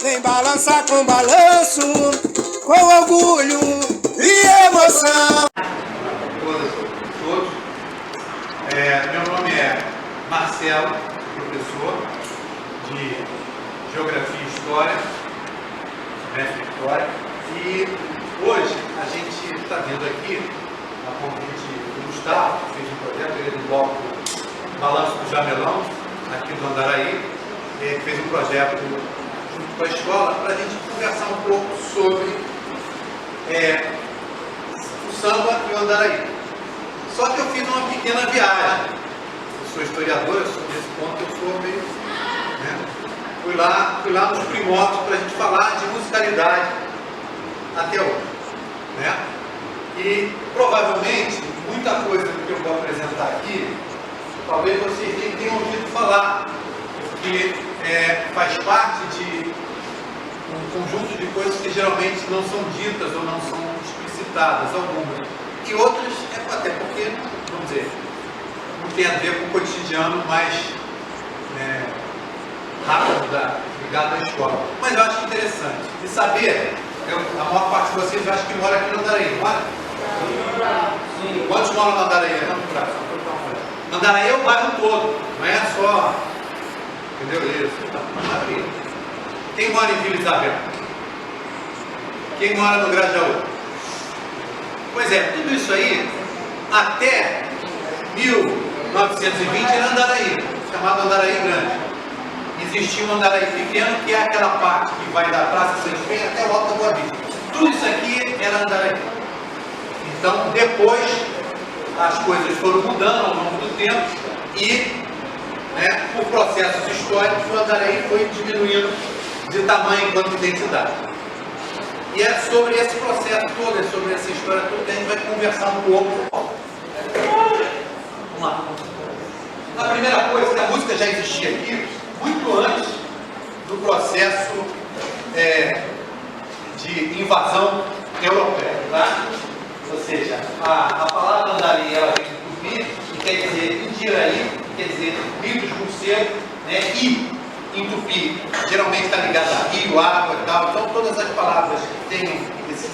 Vem balançar com balanço, com orgulho e emoção. Todos. Meu nome é Marcelo, professor de Geografia e História, mestre em História, e hoje a gente está vindo aqui, a convite do Gustavo, que fez um projeto, ele do bloco Balanço do Jamelão, aqui do Andaraí, que fez um projeto junto com a escola para a gente conversar um pouco sobre o samba e o Andaraí. Só que eu fiz uma pequena viagem. Eu sou historiador, nesse ponto eu sou meio... Fui lá nos primórdios para a gente falar de musicalidade até hoje. E provavelmente, muita coisa que eu vou apresentar aqui, talvez vocês nem tenham ouvido falar, porque faz parte de um conjunto de coisas que geralmente não são ditas ou não são explicitadas, algumas. E outras, até porque, vamos dizer, não tem a ver com o cotidiano mais rápido ligado à escola. Mas eu acho interessante. E saber, a maior parte de vocês acho que mora aqui no Andaraí, mora? Sim. Quantos moram no Andaraí? Vamos para cá. Andaraí é o bairro todo, não é só... Entendeu isso? Maravilha. Quem mora em Vila Isabel? Quem mora no Grajaú? Pois é, tudo isso aí, até 1920 era Andaraí, chamado Andaraí Grande. Existia um Andaraí pequeno, que é aquela parte que vai da Praça São Penha até o Alto da Boa Vista. Tudo isso aqui era Andaraí. Então, depois, as coisas foram mudando ao longo do tempo e, por processos históricos, o Andaraí foi diminuindo de tamanho enquanto identidade. E é sobre esse processo todo, é sobre essa história toda que a gente vai conversar um pouco. Vamos lá. A primeira coisa, que a música já existia aqui muito antes do processo de invasão europeia, tá? Ou seja, a palavra Andaraí, ela vem do tupi, que quer dizer Indiraí, quer dizer rio dos morcegos, e em tupi geralmente está ligado a rio, água e tal. Então todas as palavras que têm esse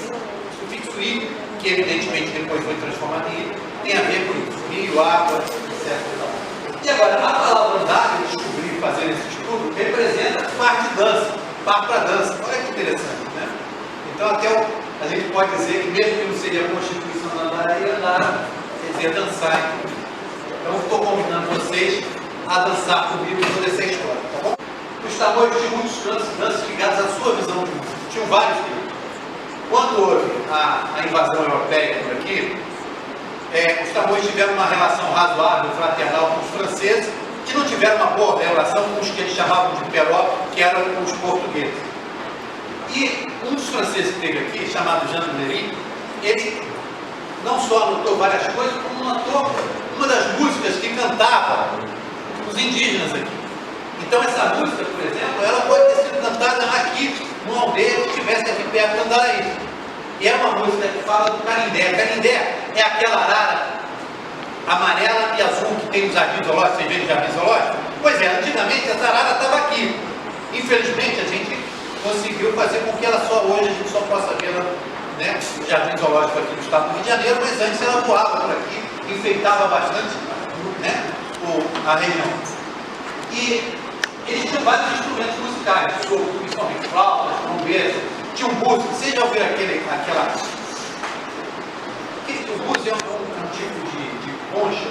sufixo i, que evidentemente depois foi transformado em i, tem a ver com isso, rio, água, etc. E agora, a palavra andar, eu descobri fazendo esse estudo, representa parte de dança, parte para dança. Olha que interessante, né? Então até a gente pode dizer que mesmo que não seja a constituição do Andaraí, andar quer dizer dançar. Então eu estou convidando vocês a dançar comigo toda essa história, tá bom? Os tamoios tinham muitos danças ligados à sua visão de mundo. Tinham vários tipos. Quando houve a invasão europeia por aqui, os tamoios tiveram uma relação razoável, fraternal com os franceses, que não tiveram uma boa relação com os que eles chamavam de Peró, que eram os portugueses. E um dos franceses que esteve aqui, chamado Jean de Lery, ele não só anotou várias coisas, como anotou uma das músicas que cantava os indígenas aqui. Então essa música, por exemplo, ela pode ter sido cantada aqui, numa aldeia que estivesse aqui perto do Andaraí. E é uma música que fala do Canindé. Canindé é aquela arara amarela e azul que tem no jardim zoológico. Vocês veem no jardim zoológico? Pois é, antigamente essa arara estava aqui. Infelizmente a gente conseguiu fazer com que ela hoje a gente só possa ver no jardim zoológico aqui no estado do Rio de Janeiro, mas antes ela voava por aqui, enfeitava bastante a região. E eles tinham vários instrumentos musicais, principalmente flautas, trombetas, tinha um búzio. Vocês já ouviram o búzio é um tipo de concha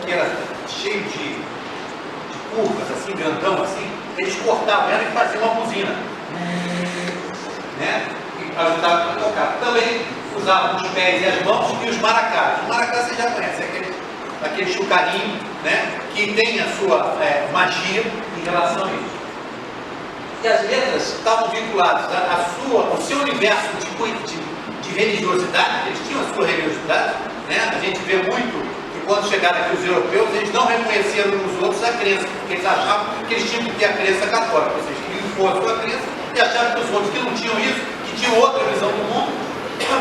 que era cheio de curvas, assim, grandão, assim. Eles cortavam ela e faziam uma buzina, e ajudavam a tocar. Também usavam os pés e as mãos e os maracás. Os maracás vocês já conhecem, aquele chucarinho, que tem a sua magia em relação a isso. E as letras estavam vinculadas ao seu universo de religiosidade, eles tinham a sua religiosidade, a gente vê muito que quando chegaram aqui os europeus, eles não reconheceram nos outros a crença, porque eles achavam que eles tinham que ter a crença católica, ou seja, que impor a sua crença, e achavam que os outros que não tinham isso, que tinham outra visão do mundo,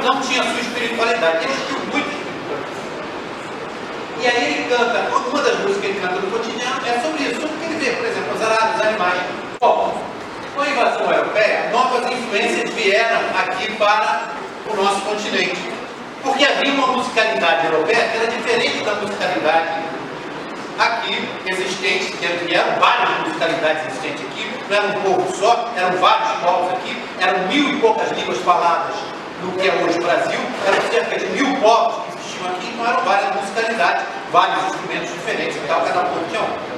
não tinham a sua espiritualidade. Eles tinham muito espiritualidade. E aí ele canta, uma das músicas que ele canta no cotidiano é sobre isso, sobre o que ele vê, por exemplo, os arados, os animais. Bom, aqui para o nosso continente. Porque havia uma musicalidade europeia que era diferente da musicalidade aqui existente, que eram várias musicalidades existentes aqui, não era um povo só, eram vários povos aqui, eram 1000 e poucas línguas faladas no que é hoje o Brasil, eram cerca de 1000 povos que existiam aqui, então eram várias musicalidades, vários instrumentos diferentes, e tal, cada povo tinha um.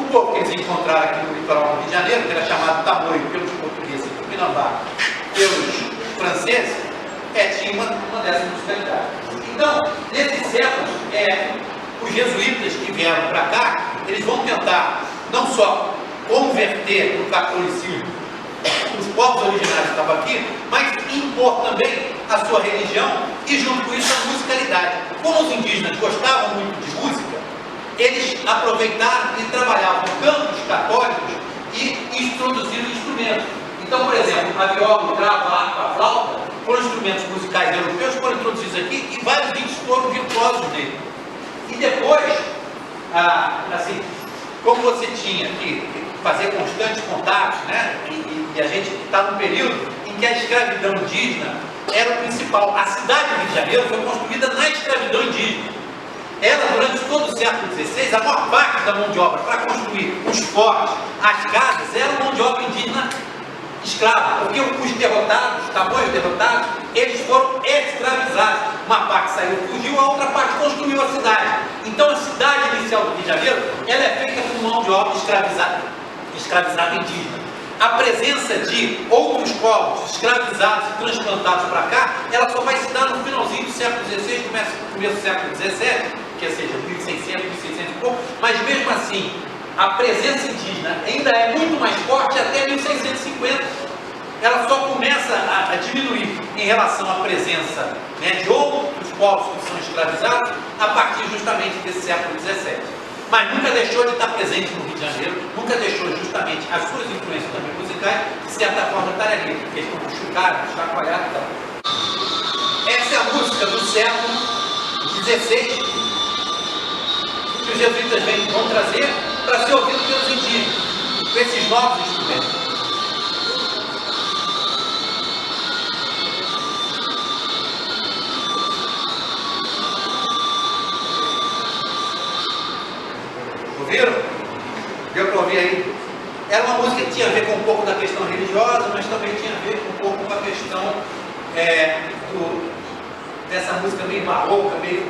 O povo que eles encontraram aqui no litoral do Rio de Janeiro, que era chamado tamoio pelos portugueses, Tupinambá, pelos franceses, tinha uma dessas musicalidades. Então, nesses séculos, os jesuítas que vieram para cá, eles vão tentar não só converter o catolicismo os povos originários que estavam aqui, mas impor também a sua religião e junto com isso a musicalidade. Como os indígenas gostavam muito de música, eles aproveitaram e trabalhavam cantos católicos e introduziram instrumentos. Então, por exemplo, a viola, o cravo, a harpa, a flauta foram instrumentos musicais europeus que foram introduzidos aqui e vários índios foram virtuosos dele. E depois, assim, como você tinha que fazer constantes contatos, né? E a gente está num período em que a escravidão indígena era o principal. A cidade do Rio de Janeiro foi construída na escravidão indígena. Ela, durante todo o século XVI, a maior parte da mão de obra para construir os fortes, as casas, era mão de obra indígena escrava, porque os derrotados, tamanhos derrotados, eles foram escravizados. Uma parte saiu, fugiu, a outra parte construiu a cidade. Então a cidade inicial do Rio de Janeiro, ela é feita com mão de obra escravizada indígena. A presença de outros povos escravizados e transplantados para cá, ela só vai se dar no finalzinho do século XVI, começo do século XVII, que seja 1600, 1600 e pouco, mas mesmo assim, a presença indígena ainda é muito mais forte até 1650. Ela só começa a diminuir em relação à presença, né, de outros povos que são escravizados a partir justamente desse século XVII. Mas nunca deixou de estar presente no Rio de Janeiro, nunca deixou justamente as suas influências também musicais, de certa forma, estar ali, porque eles estão chucados, chacoalhados e tal. Essa é a música do século XVI que os jesuítas vão trazer para ser ouvido pelos indígenas, com esses novos instrumentos. Ouviram? Deu para ouvir aí? Era uma música que tinha a ver com um pouco da questão religiosa, mas também tinha a ver com um pouco com a questão dessa música meio barroca, meio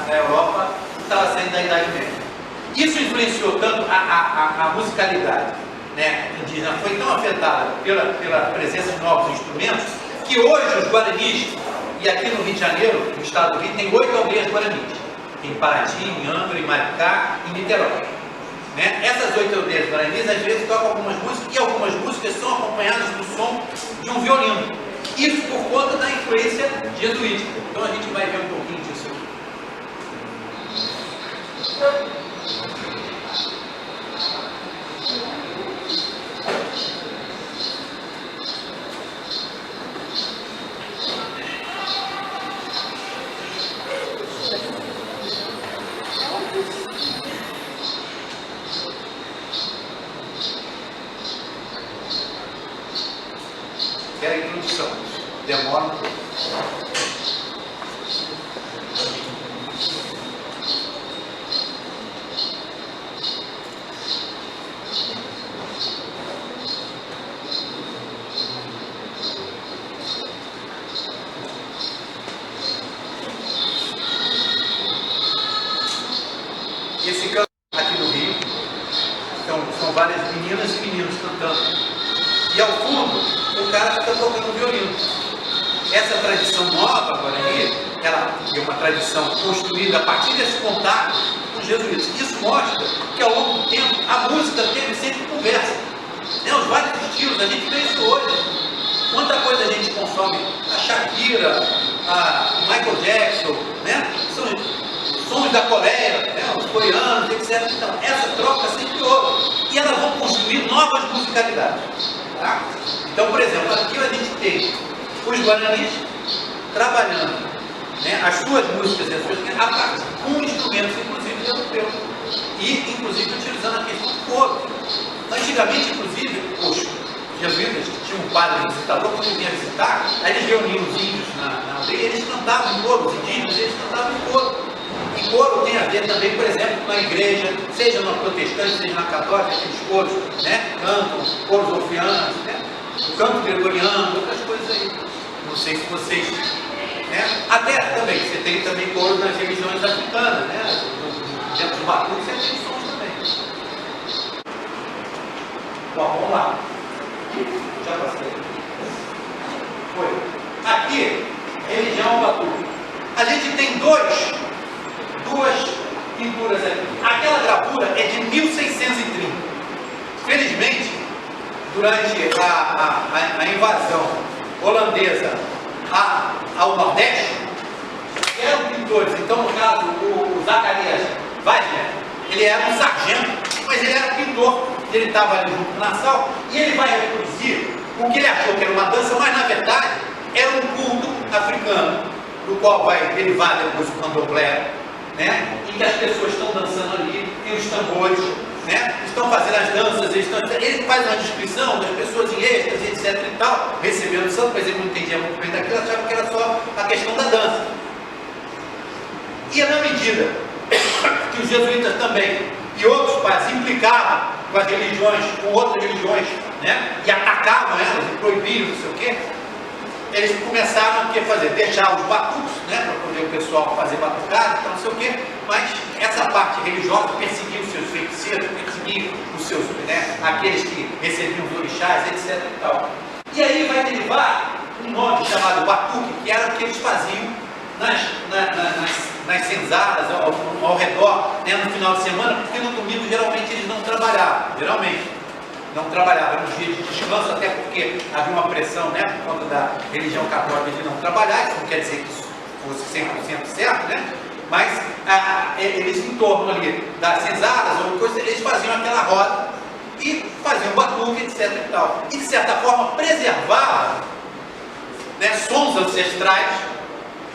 da Europa, que estava saindo da Idade Média. Isso influenciou tanto a musicalidade, né, indígena, foi tão afetada pela presença de novos instrumentos, que hoje os guaranis, e aqui no Rio de Janeiro, no estado do Rio, tem 8 aldeias guaranis. Em Paraty, em Angra, em Maricá, em Niterói. Né? Essas 8 aldeias guaranis, às vezes, tocam algumas músicas, e algumas músicas são acompanhadas do som de um violino. Isso por conta da influência jesuítica. Então a gente vai ver um pouquinho disso aqui. Que é a introdução. Demora um pouco. Esse canto aqui no Rio, são várias meninas e meninos cantando. E ao fundo, o cara fica tocando violino. Essa tradição nova, Guarani, ela é uma tradição construída a partir desse contato com os jesuítas. Isso mostra que ao longo do tempo a música teve sempre conversa. Né? Os vários estilos, a gente vê isso hoje. Quanta coisa a gente consome, a Shakira, a Michael Jackson, né? São sons da Coreia, né? Os coreanos, etc. Então, essa troca sempre houve. E elas vão construir novas musicalidades. Tá? Então, por exemplo, aqui a gente tem os guaranis trabalhando, né, as suas músicas e as suas com instrumentos, inclusive europeus, e inclusive utilizando a questão do couro. Antigamente, inclusive, os jesuítas tinha um padre visitador, quando ele vinha visitar, aí eles reuniam os índios na aldeia e eles cantavam em coro, os indígenas, eles cantavam em coro. E coro tem a ver também, por exemplo, com a igreja, seja na protestante, seja na católica, aqueles coros, né? Cantam, coros orfeanos, né? O canto gregoriano, outras coisas aí. Não sei se vocês... Né? Até também, você tem também coros nas religiões africanas, né? Dentro dos batuques, você tem sons também. Bom, vamos lá. Já passei. Foi. Aqui, religião batuque. A gente tem duas pinturas aqui. Aquela gravura é de 1630. Felizmente, durante a invasão holandesa ao Nordeste, eram pintores. Então, no caso, o Zacarias Wagner, ele era um sargento, mas ele era pintor. Ele estava ali junto com o Nassau e ele vai reproduzir o que ele achou que era uma dança, mas na verdade era um culto africano, do qual vai derivar depois o candomblé, né? Em que as pessoas estão dançando ali, tem os tambores, né? Estão fazendo as danças, ele faz uma descrição das pessoas em êxtase, etc e tal, recebendo o santo, mas ele não entendia muito bem daquilo, achava que era só a questão da dança. E na medida que os jesuítas também e outros pais implicavam com as religiões, com outras religiões, né? E atacavam elas e proibiam, não sei o quê, eles começaram a fazer? Deixar os batuques, né? Para poder o pessoal fazer batucada, então não sei o quê, mas essa parte religiosa perseguia os seus feiticeiros, perseguia os seus, né? Aqueles que recebiam os orixás, etc e tal. E aí vai derivar um nome chamado batuque, que era o que eles faziam nas senzadas ao redor, né, no final de semana, porque no domingo geralmente eles não trabalhavam, era um dia de descanso, até porque havia uma pressão, né, por conta da religião católica de não trabalhar. Isso não quer dizer que isso fosse 100% certo, né, mas eles em torno ali das senzadas ou coisa, eles faziam aquela roda e faziam batuque, etc e tal, e de certa forma preservavam, né, sons ancestrais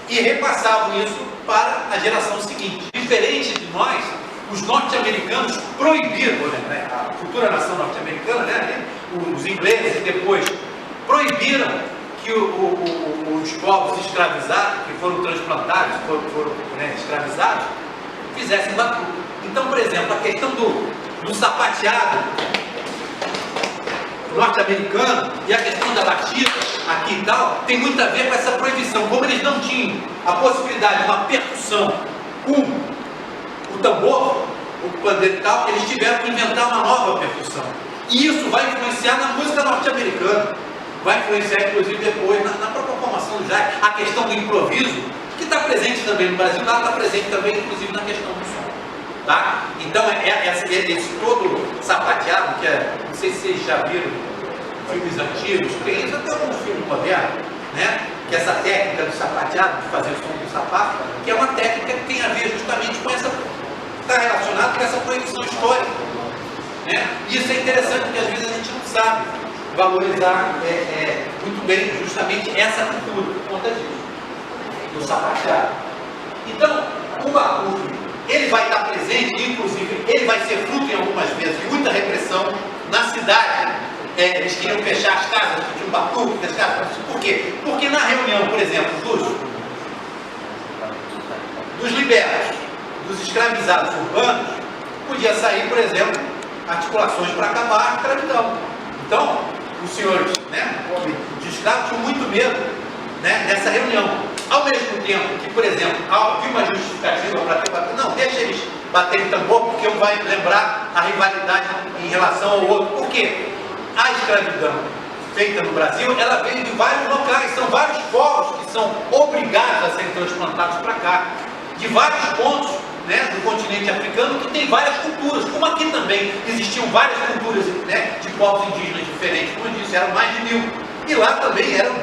e repassavam isso para a geração seguinte. Diferente de nós, os norte-americanos proibiram, né, a futura nação norte-americana, né, os ingleses e depois proibiram que os povos escravizados, que foram transplantados, foram né, escravizados, fizessem batuque. Então, por exemplo, a questão do sapateado norte-americano e a questão da batida aqui e tal, tem muito a ver com essa proibição. Como eles não tinham a possibilidade de uma percussão com o tambor, o pandeiro e tal, eles tiveram que inventar uma nova percussão. E isso vai influenciar na música norte-americana, vai influenciar inclusive depois na própria formação do jazz, a questão do improviso, que está presente também no Brasil, está presente também inclusive na questão do som. Tá? Então, esse todo sapateado, que não sei se vocês já viram filmes antigos, tem isso até alguns filmes modernos, né? Que essa técnica do sapateado, de fazer o som do sapato, que é uma técnica que tem a ver justamente com essa, está relacionado com essa proibição histórica, né? E isso é interessante porque às vezes a gente não sabe valorizar muito bem justamente essa cultura por conta disso, do sapateado. Então, o batuque, ele vai estar presente, inclusive, ele vai ser fruto em algumas vezes de muita repressão na cidade. Eles queriam fechar as casas, tinham batuque, por quê? Porque na reunião, por exemplo, dos libertos, dos escravizados urbanos, podia sair, por exemplo, articulações para acabar a escravidão. Então, os senhores, né, de escravos tinham muito medo, né, dessa reunião. Ao mesmo tempo que, por exemplo, havia uma justificativa para ter batido, não, deixa eles baterem tambor, porque um vai lembrar a rivalidade em relação ao outro. Por quê? A escravidão feita no Brasil, ela veio de vários locais, são vários povos que são obrigados a serem transplantados para cá, de vários pontos, né, do continente africano, que tem várias culturas, como aqui também existiam várias culturas, né, de povos indígenas diferentes, como eu disse, eram mais de 1000, e lá também eram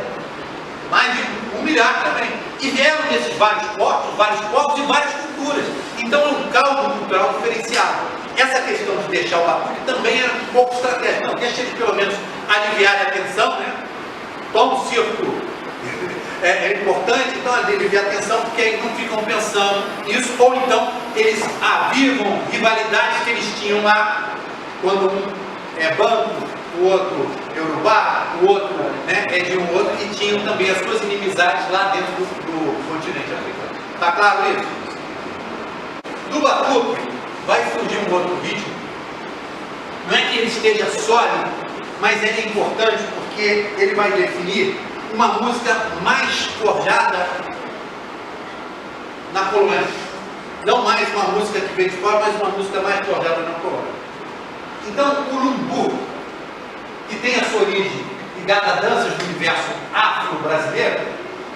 mais de 1 milhar também, e vieram desses vários povos e várias culturas, então é um caldo cultural diferenciado. Essa questão de deixar o batuque também era um pouco estratégica, não, deixa eles pelo menos aliviar a tensão, né, toma o circo, é importante, então aliviar a atenção, porque aí não ficam pensando nisso, ou então eles avivam rivalidades que eles tinham lá, quando um banco o outro Yorubá, o outro, né, é de um outro, e tinham também as suas inimizades lá dentro do continente africano. Tá claro isso? Do batuque vai surgir um outro ritmo. Não é que ele esteja só ali, mas ele é importante porque ele vai definir uma música mais forjada na Polônia. Não mais uma música que vem de fora, mas uma música mais forjada na Polônia. Então, o lumbu, que tem a sua origem ligada a danças do universo afro-brasileiro,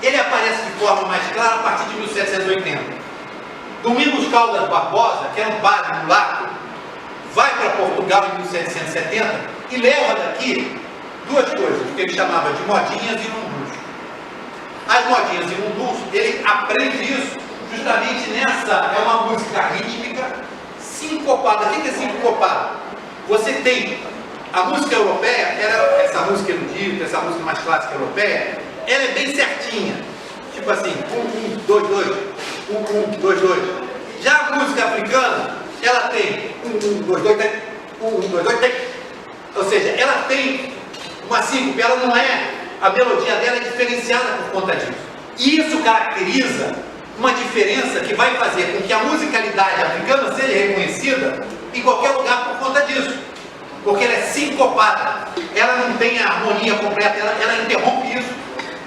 ele aparece de forma mais clara a partir de 1780. Domingos Caldas Barbosa, que era um padre mulato, vai para Portugal em 1770 e leva daqui duas coisas, que ele chamava de modinhas e lundus. As modinhas e lundus, ele aprende isso justamente nessa, é uma música rítmica sincopada. O que é sincopada? Você tem a música europeia, essa música erudita, essa música mais clássica europeia, ela é bem certinha. Tipo assim, 1, 2, 2, 1, 2, 2. Já a música africana, ela tem 1, 2, 2, 3, 1, 2, 2, 3. Ou seja, ela tem uma síncope, ela não é, a melodia dela é diferenciada por conta disso. E isso caracteriza uma diferença que vai fazer com que a musicalidade africana seja reconhecida em qualquer lugar por conta disso. Porque ela é sincopada, ela não tem a harmonia completa, ela interrompe isso,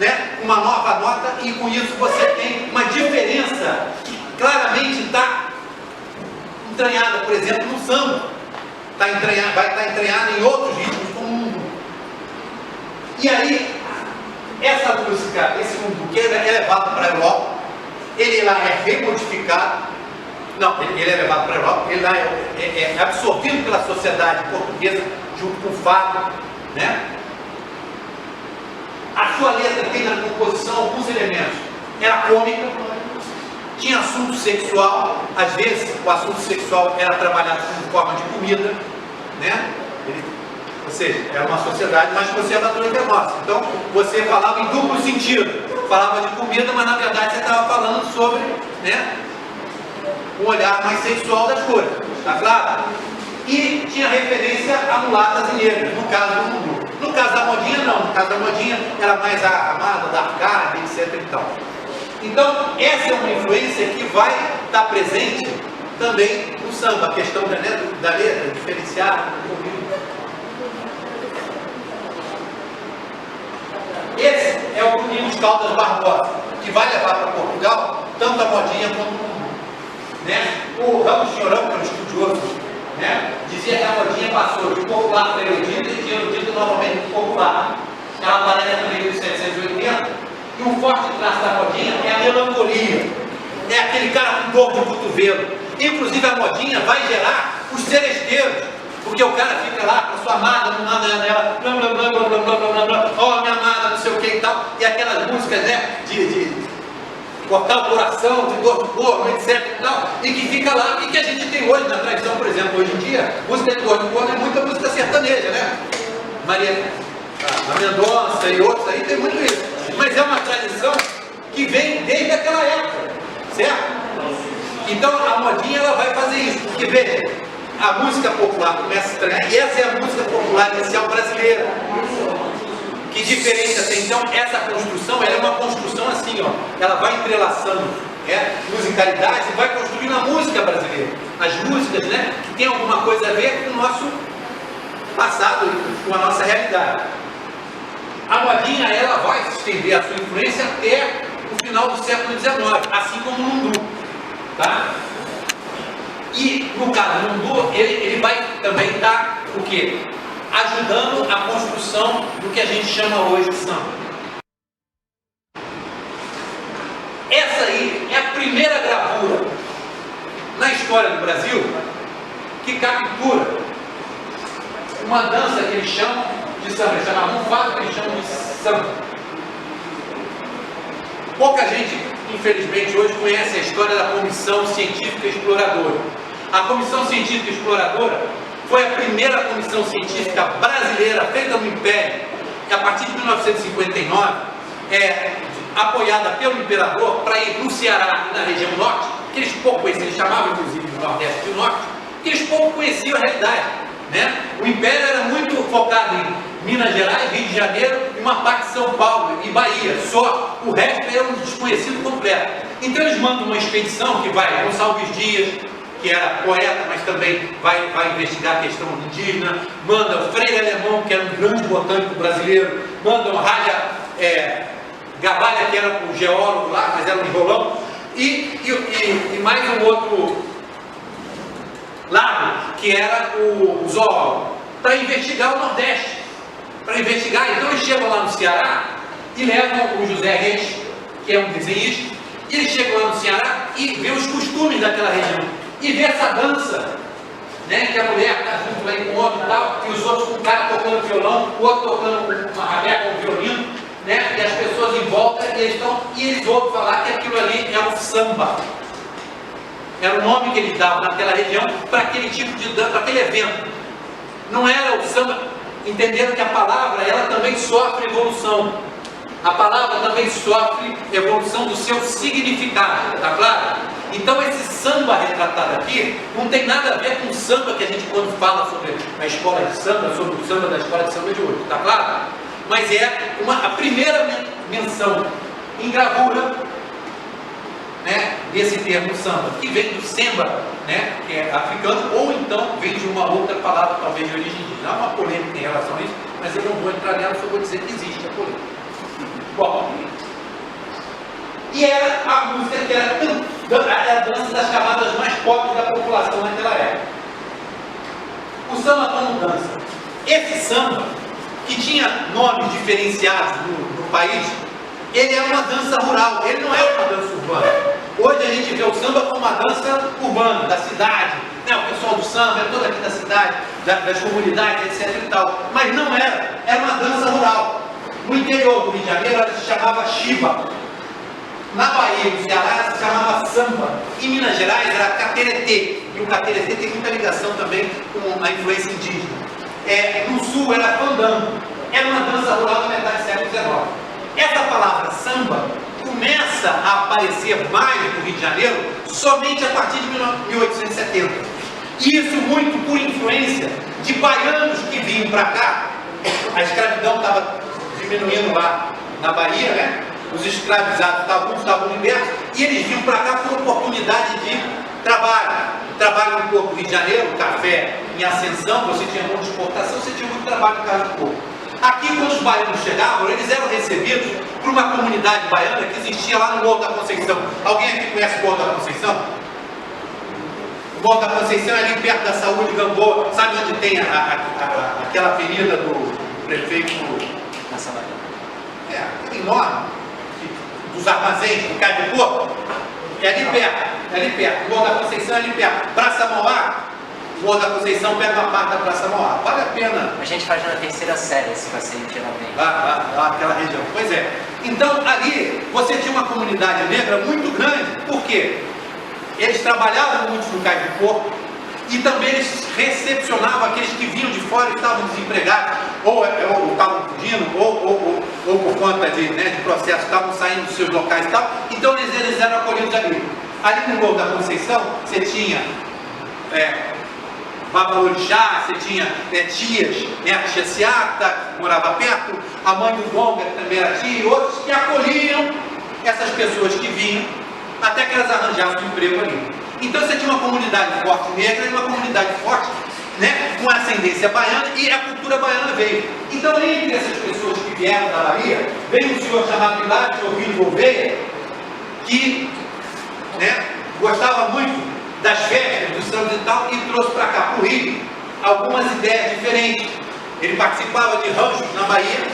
né, uma nova nota, e com isso você tem uma diferença que claramente está entranhada, por exemplo, no samba. Vai estar entranhada em outros ritmos do mundo. E aí, essa música, esse mundo que é levado para a Europa, ele lá é remodificado. Não, ele é levado para a Europa, ele lá é absorvido pela sociedade portuguesa, junto com o fado, né? A sua letra tem na composição alguns elementos. Era cômica, tinha assunto sexual, às vezes o assunto sexual era trabalhado como forma de comida, né? Ou seja, era uma sociedade mais conservadora que a nossa. Então, você falava em duplo sentido. Falava de comida, mas na verdade você estava falando sobre, né, um olhar mais sexual das coisas. Tá claro? E tinha referência a mulatas e negras, no caso do mundo. No caso da modinha, não. No caso da modinha, era mais a amada, da arcade, etc. e tal. Então, essa é uma influência que vai estar presente também no samba. A questão da letra, diferenciada, do convívio. Esse é o Domingos Caldas Barbosa, que vai levar para Portugal tanto a modinha quanto o mundo. Né? O Ramos Chorão, que é um estudioso, né, dizia que a modinha passou de popular para erudito e de erudito novamente para popular. Ela aparece também em 1780, e um forte traço da modinha é a melancolia. É aquele cara com dor de cotovelo. Inclusive a modinha vai gerar os seresteiros, porque o cara fica lá com a sua amada, não manda nela, blá blá blá blá blá blá blá blá, ó, minha amada, não sei o que e tal, e aquelas músicas, né, de cortar o coração, de dor de corno, etc e tal, e que fica lá, e que a gente tem hoje na tradição, por exemplo, hoje em dia, música de dor de corno é muita música sertaneja, né? Maria Mendonça e outros aí tem muito isso, mas é uma tradição que vem desde aquela época, certo? Então a modinha ela vai fazer isso, porque veja, a música popular começa a estranhar, e essa é a música popular inicial brasileira. Que diferença tem? Então, essa construção, ela é uma construção assim, ó, ela vai entrelaçando musicalidade e vai construindo a música brasileira. As músicas, né, que tem alguma coisa a ver com o nosso passado, com a nossa realidade. A modinha, ela vai se estender a sua influência até o final do século XIX, assim como o lundu, tá? E, no caso do lundu, ele vai também estar, o quê? Ajudando a construção do que a gente chama hoje de samba. Essa aí é a primeira gravura na história do Brasil que captura uma dança que eles chamam de samba, eles chamavam um fato que eles chamam de samba. Pouca gente, infelizmente, hoje conhece a história da Comissão Científica Exploradora. A Comissão Científica Exploradora foi a primeira comissão científica brasileira feita no Império, que a partir de 1959 apoiada pelo Imperador para ir no Ceará e na região norte, que eles pouco conheciam, eles chamavam inclusive do Nordeste e do Norte, que eles pouco conheciam a realidade. né? O Império era muito focado em Minas Gerais, Rio de Janeiro e uma parte de São Paulo e Bahia, só. O resto era um desconhecido completo. Então eles mandam uma expedição que vai Gonçalves Dias, que era poeta, mas também vai investigar a questão indígena, manda o Freire Alemão, que era um grande botânico brasileiro, manda o Raja Gabalha, que era o geólogo lá, mas era um enrolão, e mais um outro lado, que era o zoólogo, para investigar o Nordeste. Para investigar, então eles chegam lá no Ceará e levam o José Reis, que é um desenhista, e eles chegam lá no Ceará e vê os costumes daquela região, e vê essa dança, né, que a mulher está junto aí com o homem e tal, e os outros com o cara tocando violão, o outro tocando uma rabeca, um violino, né, e as pessoas em volta, e eles ouvem falar que aquilo ali é um samba. Era o nome que eles davam naquela região para aquele tipo de dança, para aquele evento. Não era o samba. Entenderam que a palavra, ela também sofre evolução. A palavra também sofre evolução do seu significado, está claro? Então esse samba retratado aqui não tem nada a ver com o samba que a gente quando fala sobre a escola de samba, sobre o samba da escola de samba de hoje, está claro? Mas é a primeira menção em gravura, né, desse termo samba, que vem do semba, né, que é africano, ou então vem de uma outra palavra, talvez de origem indígena. Há uma polêmica em relação a isso, mas eu não vou entrar nela, só vou dizer que existe a polêmica. Bom, e era a música que era a dança das camadas mais pobres da população naquela época. O samba como dança. Esse samba, que tinha nomes diferenciados no país, ele é uma dança rural, ele não é uma dança urbana. Hoje a gente vê o samba como uma dança urbana, da cidade, né? O pessoal do samba é todo aqui da cidade, das comunidades, etc e tal. Mas não era uma dança rural. No interior do Rio de Janeiro ela se chamava chiba. Na Bahia, no Ceará, ela se chamava samba. Em Minas Gerais era cateretê. E o cateretê tem muita ligação também com a influência indígena. No sul era fandango. Era uma dança rural da metade do século XIX. Essa palavra samba começa a aparecer mais no Rio de Janeiro somente a partir de 1870. E isso muito por influência de baianos que vinham para cá. A escravidão estava diminuindo lá na Bahia, né? Os escravizados estavam libertos e eles vinham para cá por oportunidade de trabalho. Trabalho no Porto do Rio de Janeiro, café em ascensão, você tinha muita exportação, você tinha muito trabalho no caso do Porto. Aqui, quando os baianos chegavam, eles eram recebidos por uma comunidade baiana que existia lá no Morro da Conceição. Alguém aqui conhece o Morro da Conceição? O Morro da Conceição é ali perto da Saúde Gamboa. Sabe onde tem aquela avenida do prefeito? Enorme, dos armazéns, do Cais do Porto. É ali perto. O Morro da Conceição é ali perto. Praça Mauá. O Morro da Conceição pega uma parte da Praça Mauá. Vale a pena. A gente faz na terceira série esse passeio, geralmente. Lá, aquela região. Pois é. Então, ali, você tinha uma comunidade negra muito grande. Por quê? Eles trabalhavam muito no Cais do Porto e também eles recepcionavam aqueles que vinham de fora e estavam desempregados, ou estavam fugindo, ou por conta de processos, estavam saindo dos seus locais e tal. Então, eles eram acolhidos ali. Ali no Morro da Conceição, você tinha Babalorixá, você tinha tias, a tia Seata, que morava perto, a mãe do Gonga, que também era tia, e outros que acolhiam essas pessoas que vinham, até que elas arranjassem um emprego ali. Então você tinha uma comunidade forte negra e uma comunidade forte, com ascendência baiana, e a cultura baiana veio. Então, entre essas pessoas que vieram da Bahia, veio um senhor chamado Hilário Jovino Gouveia, que gostava muito das festas, dos sambas e tal, e trouxe para cá, para o Rio, algumas ideias diferentes. Ele participava de ranchos na Bahia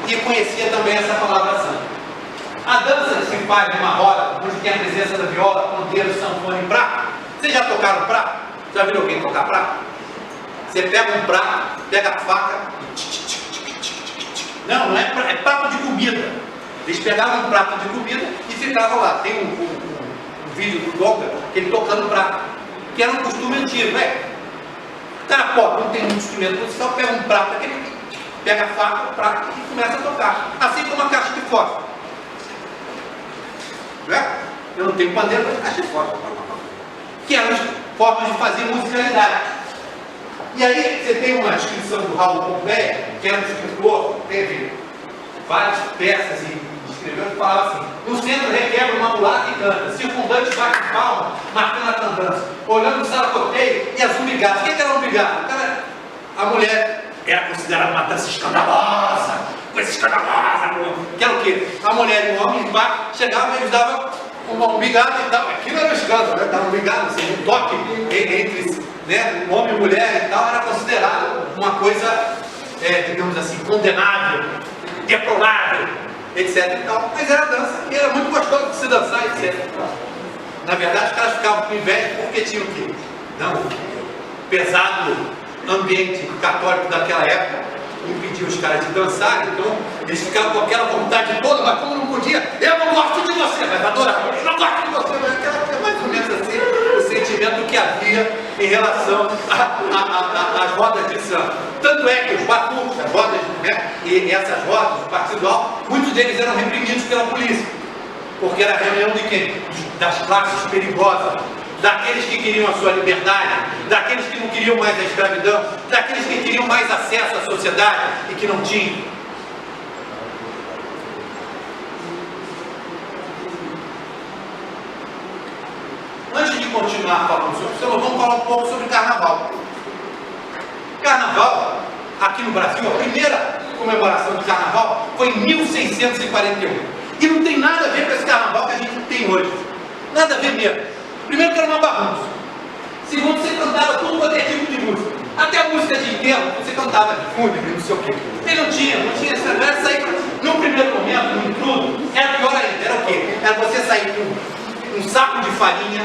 e conhecia também essa palavra samba. A dança que se faz numa roda, onde tem a presença da viola, pandeiro, sanfona e prato. Vocês já tocaram prato? Já viram alguém tocar prato? Você pega um prato, pega a faca e... Não é prato, é prato de comida. Eles pegavam um prato de comida e ficavam lá. Tem um vídeo do Gonga, ele tocando prato, que era um costume antigo, O cara pobre, não tem muito instrumento musical, pega um prato, pega a faca, o prato e começa a tocar. Assim como a caixa de fósforo. Eu não tenho pandeiro, mas caixa de fósforo. Que eram as formas de fazer musicalidade. E aí você tem uma descrição do Raul Pompeia, que era um escritor, teve várias peças e escreveu, que falava assim: no centro requebra uma mulata e canta, circundante bate palma, marcando a tandança, olhando o saracoteio e as umbigadas. Quem que era umbigado? A mulher era considerada uma dança escandalosa, coisa escandalosa, que era o quê? A mulher e o homem chegavam e eles davam uma umbigada e tal. Aquilo era um escândalo, né? Dava umbigada, assim, um toque entre, né, homem e mulher e tal, era considerado uma coisa, digamos assim, condenável, deplorável, etc. E tal. Mas era dança e era muito gostoso de se dançar, etc. Na verdade, os caras ficavam com inveja porque tinham o quê? Não, pesado ambiente católico daquela época impedia os caras de dançar, então eles ficavam com aquela vontade toda, mas como não podia, eu não gosto de você, mas adorava, eu não gosto de você, mas aquela, mais ou menos assim, o sentimento que havia em relação às rodas de samba. Tanto é que os batuques, as rodas, né, e essas rodas, o partido alto, muitos deles eram reprimidos pela polícia, porque era a reunião de quem? Das classes perigosas, daqueles que queriam a sua liberdade, daqueles que não queriam mais a escravidão, daqueles que queriam mais acesso à sociedade e que não tinham. Antes de continuar falando sobre isso, vamos falar um pouco sobre carnaval. Carnaval, aqui no Brasil, a primeira comemoração de carnaval foi em 1641. E não tem nada a ver com esse carnaval que a gente tem hoje. Nada a ver mesmo. Primeiro que era uma bagunça. Segundo, você cantava todo quanto é tipo de música. Até a música de enterro, você cantava de fúnebre, não sei o quê. E não tinha essa graça aí. No primeiro momento, no intrudo, era pior ainda. Era o quê? Era você sair com um saco de farinha,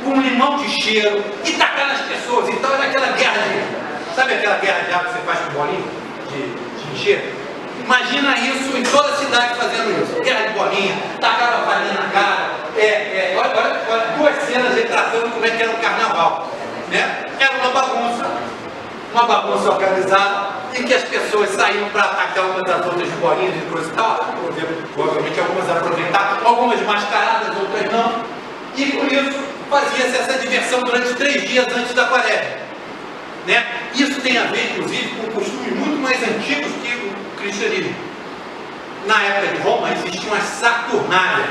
com um limão de cheiro e tacar nas pessoas. Então era aquela guerra de... Sabe aquela guerra de água que você faz com bolinha? De encher? Imagina isso em toda a cidade fazendo isso. Guerra de bolinha, tacava farinha na cara. Olha, duas cenas retratando como é que era o carnaval. Né? Era uma bagunça organizada, em que as pessoas saíam para atacar umas das outras de bolinhas e coisa e tal. Provavelmente algumas aproveitavam, algumas mascaradas, outras não. E por isso fazia-se essa diversão durante 3 dias antes da Quaresma. Né? Isso tem a ver, inclusive, com costumes muito mais antigos que o cristianismo. Na época de Roma existiam as Saturnálias.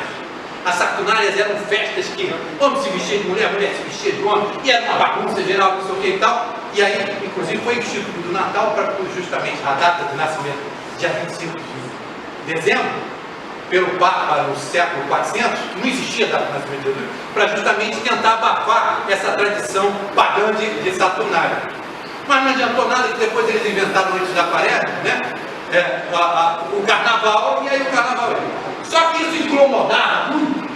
As Saturnálias eram festas que homem se vestia de mulher, mulher se vestia de homem, e era uma bagunça geral, não sei o que e tal. E aí, inclusive, foi instituído o Natal para justamente a data de nascimento, dia 25 de dezembro, pelo Papa no século 400, não existia data de nascimento de Jesus, para justamente tentar abafar essa tradição pagã de Saturnália. Mas não adiantou nada que depois eles inventaram antes da Quaresma, né? O carnaval, e aí o carnaval. Só que isso incomodava muito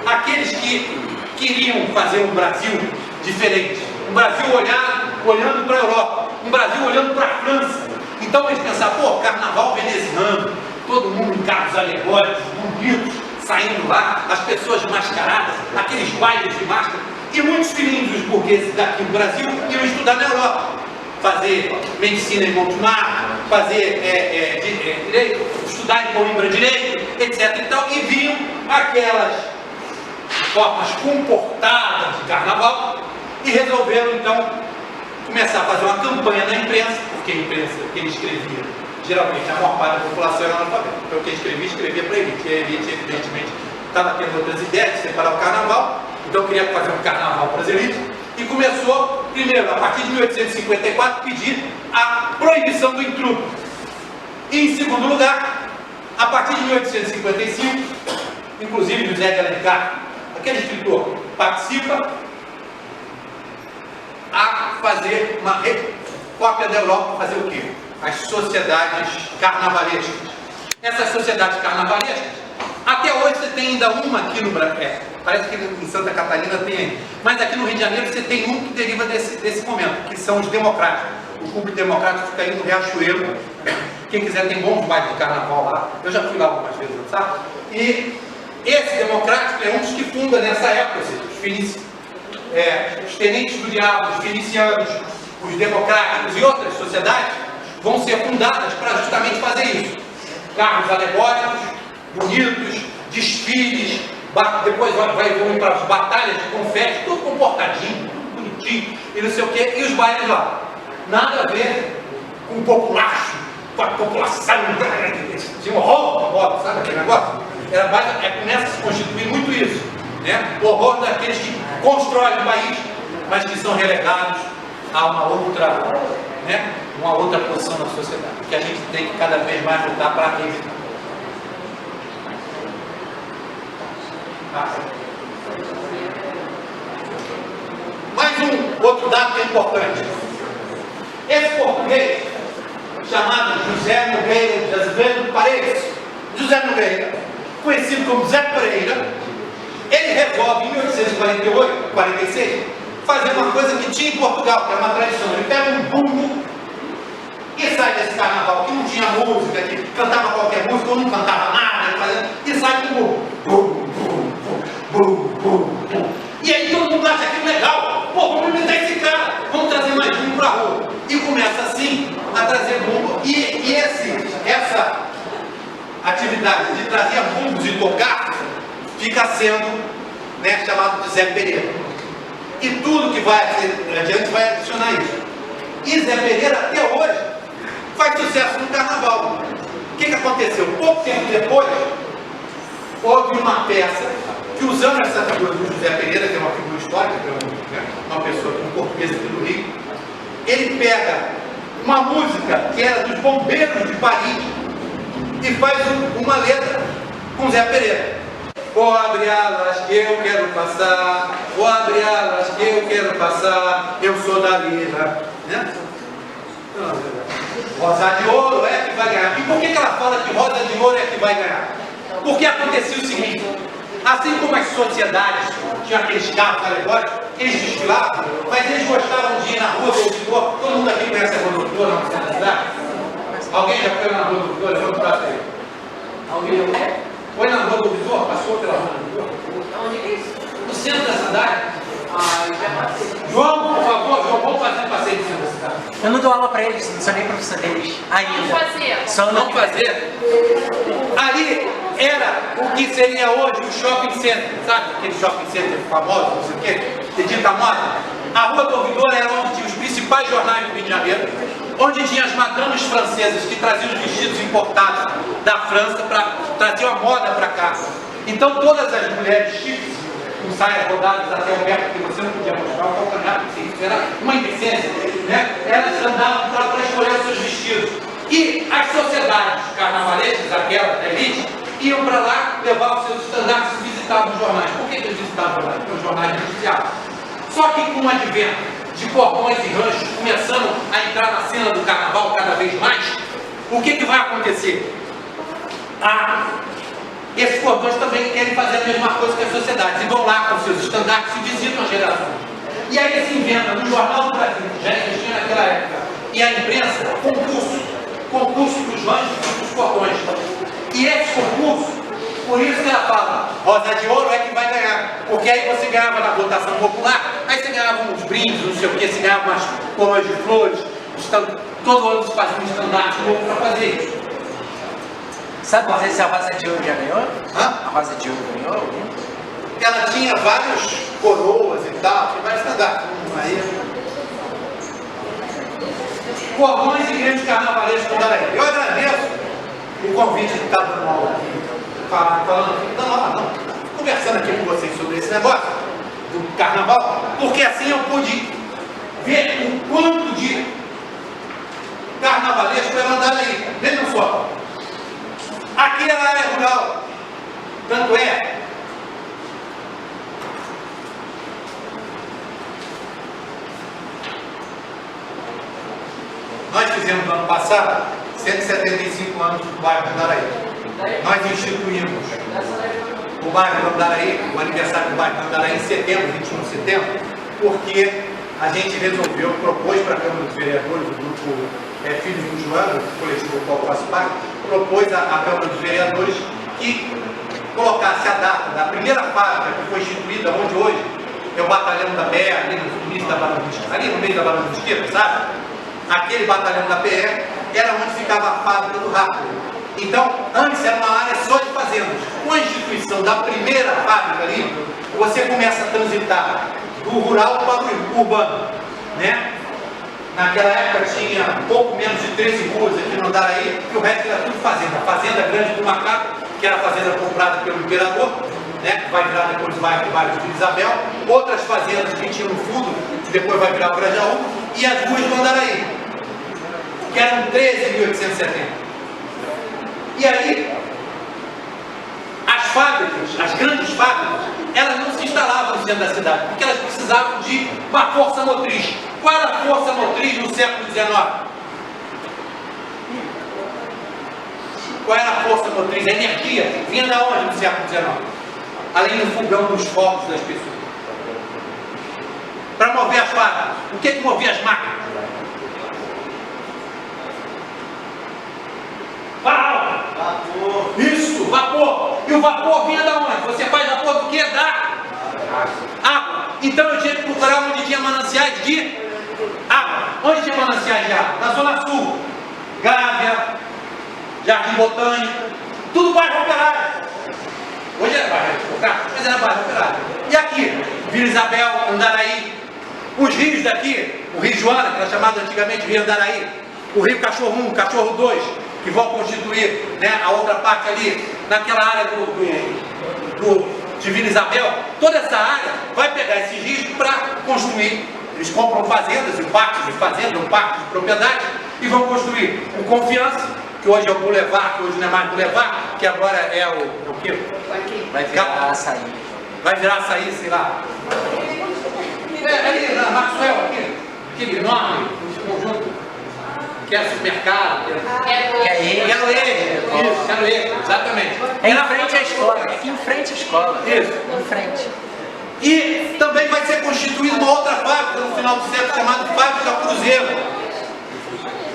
aqueles que queriam fazer um Brasil diferente, um Brasil olhando para a Europa, um Brasil olhando para a França. Então eles pensavam, pô, carnaval veneziano, todo mundo em carros alegóricos, bonitos, saindo lá, as pessoas mascaradas, aqueles bailes de máscara. E muitos filhinhos dos burgueses daqui no Brasil iam estudar na Europa, fazer medicina em Montemar, fazer direito, estudar em Coimbra direito, etc. E viam aquelas formas comportadas de carnaval e resolveram então começar a fazer uma campanha na imprensa, porque a imprensa que ele escrevia, geralmente a maior parte da população era analfabeta. Então quem escrevia para a elite. E a elite, evidentemente, estava tendo outras ideias de separar o carnaval, então queria fazer um carnaval para as elites. E começou, primeiro, a partir de 1854, pedir a proibição do intrudo. E, em segundo lugar, a partir de 1855, inclusive José de Alencar, aquele escritor, participa a fazer uma cópia da Europa para fazer o quê? As sociedades carnavalescas. Essas sociedades carnavalescas, até hoje você tem ainda uma aqui no Brasil. Parece que em Santa Catarina tem, mas aqui no Rio de Janeiro você tem um que deriva desse momento, que são os democráticos. O Clube Democrático fica aí no Riachuelo. Quem quiser, tem bons bailes de carnaval lá. Eu já fui lá algumas vezes, sabe? E esse democrático é um dos que funda nessa época, os tenentes do diabo, os felicianos, os democráticos e outras sociedades vão ser fundadas para justamente fazer isso. Carros alegóricos, bonitos, desfiles. Depois vai evoluir para as batalhas de confete, tudo comportadinho, tudo bonitinho, e não sei o quê, e os bailes lá. nada a ver com o populacho, com a população, tinha um horror de moda, sabe aquele negócio? Começa a se constituir muito isso, né? O horror daqueles que constroem o país, mas que são relegados a uma outra posição na sociedade, que a gente tem que cada vez mais lutar para evitar. Mais um outro dado que é importante. Esse português, chamado José Nogueira de Azevedo Paredes, José Nogueira, conhecido como Zé Pereira, ele resolve em 1848, 46, fazer uma coisa que tinha em Portugal, que é uma tradição. Ele pega um bumbo e sai desse carnaval que não tinha música, que cantava qualquer música ou não cantava nada, e sai com o bum, bum, bum, bum, bum. E aí todo mundo acha aquilo legal. Pô, vamos imitar esse cara, vamos trazer mais bumbo pra rua. E começa assim a trazer bumbo. E essa atividade de trazer bumbos e tocar fica sendo, né, chamado de Zé Pereira. E tudo que vai adiante vai adicionar isso. E Zé Pereira até hoje faz sucesso no carnaval. O que aconteceu? Pouco tempo depois, houve uma peça que, usando essa figura do José Pereira, que é uma figura histórica, que é uma pessoa, um português aqui do Rio, ele pega uma música que era dos bombeiros de Paris e faz uma letra com Zé Pereira. Vou abrir alas que eu quero passar, vou abrir alas que eu quero passar, eu sou da Lira, né? Rosa de Ouro é que vai ganhar. E por que ela fala que Rosa de Ouro é que vai ganhar? Porque acontecia o seguinte: assim como as sociedades tinham aqueles carros alegóricos, eles desfilavam, mas eles gostavam de ir na rua do ouvidor. Todo mundo aqui conhece a rua do ouvidor, não precisa cidade? Alguém já foi na rua do ouvidor? Levanta o braço aí. Alguém já foi na rua do ouvidor? Passou pela rua do ouvidor? Onde é isso? No centro da cidade. João, por favor, João, vamos fazer um passeio de centro da cidade. Eu não dou aula para eles, não sou nem professor deles ainda. Vamos fazer. Só Não fazer. Ali era o que seria hoje o shopping center, sabe? Aquele shopping center famoso, não sei o quê, de dita moda. A Rua do Ouvidor era onde tinha os principais jornais do Rio de Janeiro, onde tinha as madames francesas que traziam os vestidos importados da França, traziam a moda para cá. Então todas as mulheres chiques, com saias rodadas até o pé, porque você não podia mostrar o calcanhar, porque isso era uma indecência, né? Elas andavam para escolher os seus vestidos. E as sociedades carnavalescas, aquela da elite, iam para lá levar os seus estandartes e visitavam os jornais. Por que eles visitavam os jornais? Porque os jornais anunciavam. Só que com o advento de cordões e ranchos começando a entrar na cena do carnaval cada vez mais, o que vai acontecer? Esses cordões também querem fazer a mesma coisa que as sociedades, e vão lá com seus estandartes e visitam as gerações. E aí se inventa no Jornal do Brasil, que já existia naquela época, e a imprensa, concurso dos ranchos e dos cordões. E esse concurso, por isso que ela fala, Rosa de Ouro é que vai ganhar, porque aí você ganhava na votação popular, aí você ganhava uns brindes, não sei o que, você ganhava umas coroas de flores, todo ano se fazia um estandarte novo para fazer isso. Sabe dizer se a Rosa de Ouro já ganhou? Hã? A Rosa de Ouro ganhou? Ela tinha várias coroas e tal, tinha vários estandartes. Cordões e grandes carnavalescos do Daraí. Eu agradeço o convite de estar dando aula aqui, conversando aqui com vocês sobre esse negócio do carnaval, porque assim eu pude ver o quanto de carnavalesco era andar aí. Vejam só. Aqui é a área rural, tanto é nós fizemos no ano passado 175 anos do bairro do Daraí. Nós instituímos o bairro do Andaraí, o aniversário do bairro do Andaraí em setembro, 21 de setembro, porque a gente resolveu, propôs para a Câmara dos Vereadores, o grupo Filhos do Joano, o coletivo do qual faço parte, propôs à Câmara dos Vereadores que colocasse a data da primeira fábrica que foi instituída, onde hoje é o batalhão da PE, ali no início da Barão do Mesquita, ali no meio da Barão do Mesquita, sabe? Aquele batalhão da PE era onde ficava a fábrica do Rápido. Então, antes era uma área só de fazendas. Com a instituição da primeira fábrica ali, você começa a transitar do rural para o urbano, né? Naquela época tinha pouco menos de 13 ruas aqui no Andaraí, e o resto era tudo fazenda. Fazenda Grande do Macaco, que era a fazenda comprada pelo imperador, né, que vai virar depois o bairro de Vila Isabel. Outras fazendas que tinham no fundo, que depois vai virar o Grajaú, e as ruas do Andaraí, que eram 13.870. E aí, as fábricas, as grandes fábricas, elas não se instalavam no centro da cidade, porque elas precisavam de uma força motriz. Qual era a força motriz no século XIX? Qual era a força motriz? A energia vinha de onde no século XIX? Além do fogão dos focos das pessoas. Para mover as fábricas, o que movia as máquinas? Vapor. Isso, vapor. E o vapor vinha de onde? Você faz vapor do que? Da água. Então eu tinha que procurar onde tinha mananciais de água. Onde tinha mananciais de água? Na Zona Sul. Gávea, Jardim Botânico, tudo bairro Operário. Hoje era bairro Operário, mas era bairro Operário. E aqui, Vila Isabel, Andaraí, os rios daqui, o Rio Joana, que era chamado antigamente Rio Andaraí, o Rio Cachorro 1, Cachorro 2, que vão constituir, né, a outra parte ali, naquela área de Vila Isabel. Toda essa área vai pegar esses rios para construir. Eles compram fazendas, e parques de fazenda, parques de propriedade, e vão construir o Confiança, que hoje é o Boulevard, que hoje não é mais Boulevard, que agora é o quê? Vai virar açaí. Vai virar açaí, sei lá. É ali na Maxwell, aquele enorme conjunto, que é supermercado. Quero Quero exatamente. É em frente à escola, é aqui em frente à escola. Isso. Em frente. E também vai ser constituída uma outra fábrica no final do século, chamada Fábrica Cruzeiro.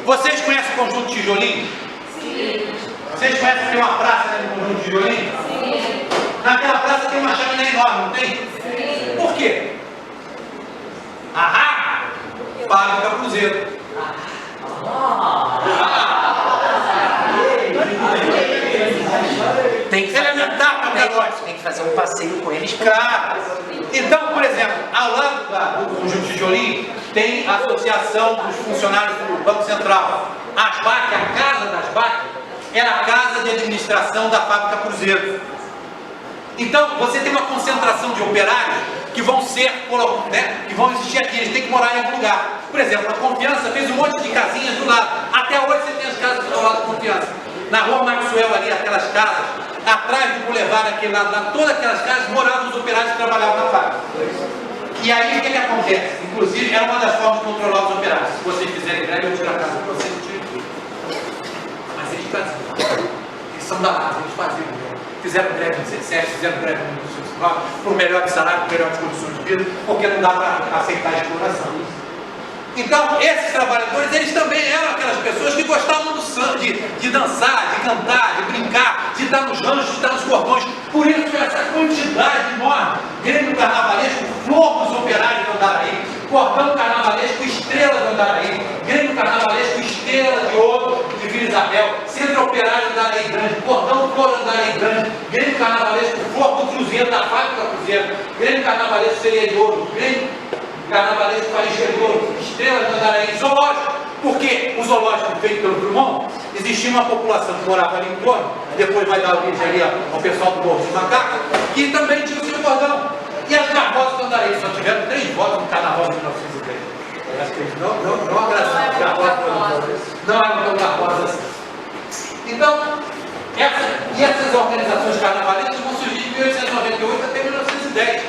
Vocês conhecem o Conjunto Tijolinho? Sim. Vocês conhecem que tem uma praça, né, no Conjunto Tijolinho? Sim. Naquela praça tem uma chaminé enorme, não tem? Sim. Por quê? Ahá! Fábrica Cruzeiro. Tem que Elementar para o negócio. tem que fazer um passeio com eles. Cara, então, por exemplo, ao lado do Conjunto Tijolinho, tem a Associação dos Funcionários do Banco Central. A ASBAC, a casa da ASBAC, era a casa de administração da Fábrica Cruzeiro. Então, você tem uma concentração de operários que vão ser, né, que vão existir aqui, eles têm que morar em algum lugar. Por exemplo, a Confiança fez um monte de casinhas do lado. Até hoje você tem as casas do lado da Confiança. Na rua Maxwell ali, aquelas casas, atrás do Boulevard, aquele lado lá, todas aquelas casas moravam os operários que trabalhavam na fábrica. E aí o que acontece? Inclusive, era uma das formas de controlar os operários. Se vocês fizerem greve, eu tiro a casa de vocês, eu tiro tudo. Mas eles faziam. Eles são danados, eles faziam. Fizeram greve em 17, fizeram greve em 1919, por melhor salário, por melhores condições de vida, porque não dá para aceitar a exploração. Então, esses trabalhadores, eles também eram aquelas pessoas que gostavam de dançar, de cantar, de brincar, de estar nos ranchos, de estar nos cordões. Por isso, essa quantidade enorme, Grêmio Carnavalesco, flor dos operários do Andaraí, cordão carnavalesco, estrela do Andaraí, Grêmio Carnavalesco, estrela de ouro de Vila Isabel, Centro Operário do Andaraí Grande, cordão flor do Andaraí Grande, Grêmio Carnavalesco, flor do Cruzeiro, da Fábrica Cruzeiro, Grêmio Carnavalesco, Sereia de Ouro, Grêmio Carnavalesco, Faísca de Ouro, estrela do Andaraí, zoológico. Porque o zoológico feito pelo Drummond, existia uma população que morava ali em torno, depois vai dar origem ali ao pessoal do Morro de Macaco, que também tinha o seu cordão. E as garbosas do Andaraí só tiveram 3 votos no carnaval de 1903. Acho que eles não abraçaram as garbosas, não eram tão garbosas assim. Então, essas organizações carnavalescas vão surgir de 1898 até 1910,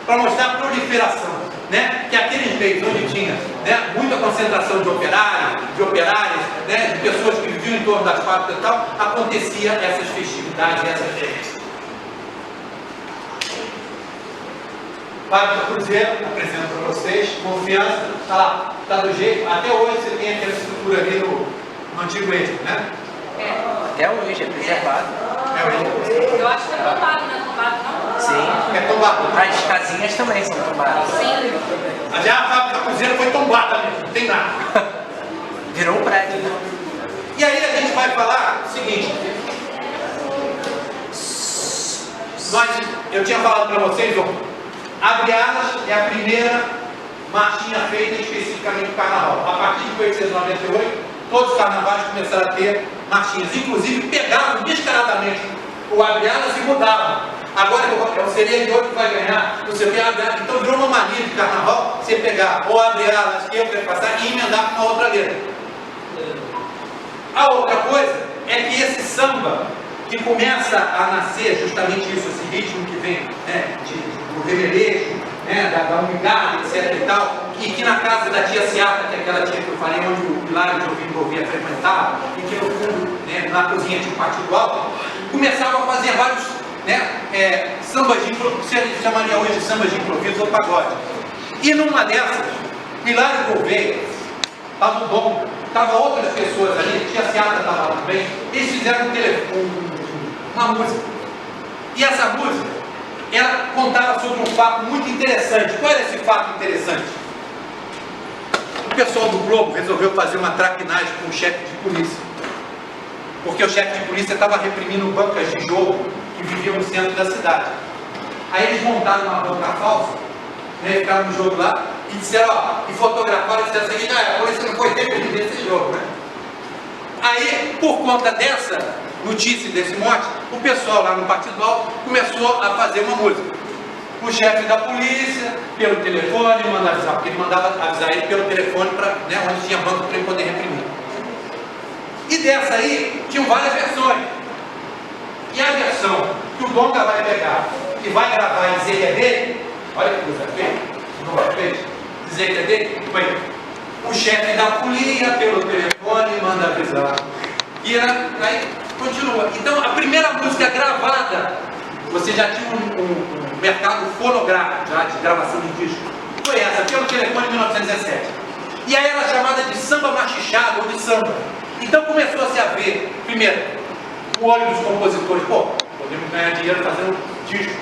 para mostrar a proliferação, né, que aqueles meios onde tinha, né, muita concentração de operários, né, de pessoas que viviam em torno das fábricas e tal, acontecia essas festividades, essas festas. Fábrica Cruzeiro, apresento para vocês, Confiança, está lá, está do jeito, até hoje você tem aquela estrutura ali no antigo eixo, né? Até hoje é preservado. Eu acho que é tombado, não é tombado, não? Sim. É tombado. As casinhas também são tombadas. Sim. Já a Fábrica Cruzeiro foi tombada mesmo, não tem nada. Virou um prédio. E aí a gente vai falar o seguinte. Eu tinha falado para vocês, Abre Alas é a primeira marchinha feita especificamente para o carnaval. A partir de 1898, todos os carnavais começaram a ter marchinhas. Inclusive, pegavam descaradamente o abre alas e mudavam. Agora é o sereador que vai ganhar, o seu abre alas. Então virou uma mania de carnaval você pegar ou abre alas que eu quero passar e emendar com uma outra letra. A outra coisa é que esse samba que começa a nascer justamente isso, esse ritmo que vem do remeleixo, da umidade, etc e tal, e que na casa da tia Seata, que é aquela tia que eu falei, onde o Pilar de Ouvia frequentava, e que no fundo, na cozinha tinha um partido alto, começava a fazer vários sambas de improviso, que se chamaria hoje de sambas de improviso ou pagode. E numa dessas, Pilar de Ouvia, estava o Dom, estavam outras pessoas ali, tia Seata estava lá também, eles fizeram uma música. E essa música, ela contava sobre um fato muito interessante. Qual era esse fato interessante? O pessoal do Globo resolveu fazer uma traquinagem com o chefe de polícia. Porque o chefe de polícia estava reprimindo bancas de jogo que viviam no centro da cidade. Aí eles montaram uma banca falsa, ficaram no jogo lá, e disseram, e fotografaram e disseram assim, a polícia não foi reprimir esse jogo, Aí, por conta dessa notícia, desse mote, o pessoal lá no Partido Alto começou a fazer uma música. O chefe da polícia, pelo telefone, manda avisar, porque ele mandava avisar ele pelo telefone, onde tinha banco para ele poder reprimir. E dessa aí, tinham várias versões. E a versão que o Donga vai pegar e vai gravar e dizer que é dele, olha que coisa feia, o Donga fez, dizer que é dele, foi o chefe da polícia, pelo telefone, manda avisar. E aí continua. Então, a primeira música gravada, você já tinha um mercado fonográfico, já de gravação de disco. Foi essa, pelo telefone, em 1917. E aí era chamada de samba machichado ou de samba. Então começou-se a ver, primeiro, o olho dos compositores. Podemos ganhar dinheiro fazendo disco,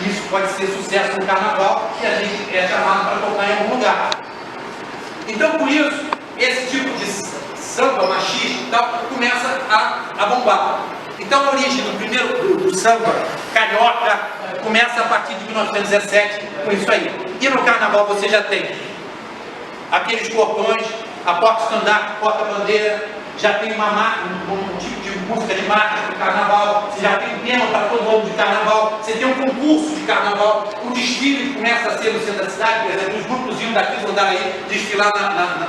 Isso pode ser sucesso no carnaval e a gente é chamado para tocar em algum lugar. Então, por isso, esse tipo de samba machista e tal começa a bombar. Então, a origem do samba carioca começa a partir de 1917 com isso aí. E no carnaval você já tem aqueles cordões, a porta-estandarte, porta-bandeira, já tem um tipo de música de marcha do carnaval, você já tem tema para todo ano de carnaval, você tem um concurso de carnaval, um desfile que começa a ser no centro da cidade, por exemplo, os grupos daqui vão dar aí, desfilar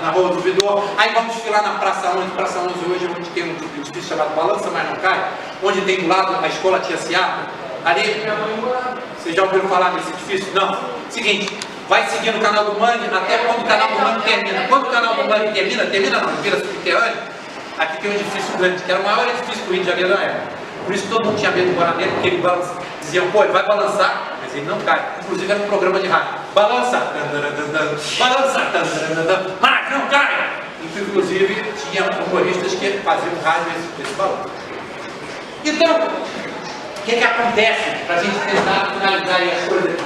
na Rua do Vidor, aí vamos desfilar na Praça 11 hoje, onde tem um desfile chamado Balança Mas Não Cai, onde tem do lado a escola Tia Seata, ali, vocês já ouviram falar desse edifício? Não. Seguinte, vai seguindo o canal do Mangue até quando o canal do Mangue termina. Quando o canal do Mangue termina não, vira subterrâneo, aqui tem um edifício grande, que era o maior edifício do Rio de Janeiro na época. Por isso todo mundo tinha medo do morar nele, porque ele diziam, ele vai balançar, mas ele não cai. Inclusive era um programa de rádio. Balança, balança, mas não cai! Inclusive tinha humoristas que faziam rádio esse balanço. Então, o que acontece para a gente tentar finalizar aí as coisas?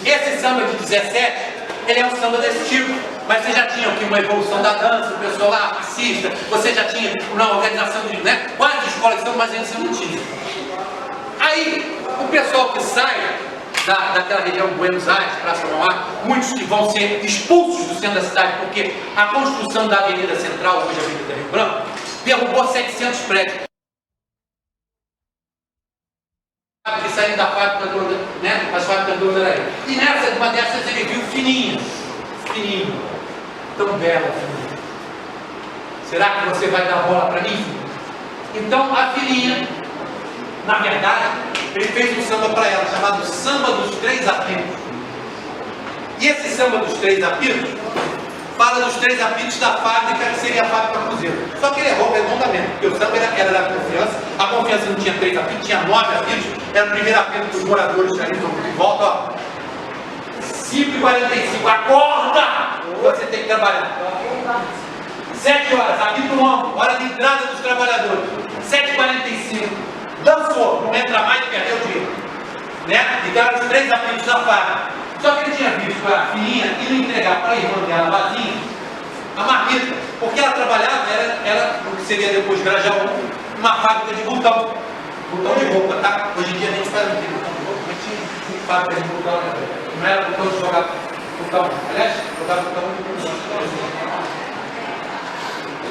Esse samba de 17, ele é um samba desse tipo, mas você já tinha aqui uma evolução da dança, o pessoal lá, assista, você já tinha uma organização de várias escolas de samba, mas ainda você não tinha. Aí, o pessoal que sai daquela região de Buenos Aires, Praça Mauá, muitos que vão ser expulsos do centro da cidade, porque a construção da Avenida Central, hoje a Avenida Rio Branco, derrubou 700 prédios. Que saíram da fábrica as fábricas do André. E uma dessas ele viu fininho, tão bela, fininha. Será que você vai dar bola para mim? Então a filhinha, na verdade, ele fez um samba para ela, chamado Samba dos Três Apitos. E esse Samba dos Três Apitos fala dos três apitos da fábrica, que seria a fábrica Cruzeiro. Só que ele errou redondamente, porque o samba era da confiança, a confiança não tinha 3 apitos, tinha 9 apitos, era o primeiro apito dos moradores ali de volta, 5h45, acorda! Você tem que trabalhar. 7 horas, apito longo, hora de entrada dos trabalhadores. 7h45, dançou, não entra mais e perdeu o dia. Então eram os 3 apitos da fábrica. Só que ele tinha visto a filhinha e não entregar para a irmã dela vazia a marmita, porque ela trabalhava, era o que seria depois de Grajaú, uma fábrica de botão de roupa, tá? Hoje em dia a gente faz botão de roupa, mas tinha fábrica de botão, não era botão de jogar Aliás, tocava no campo.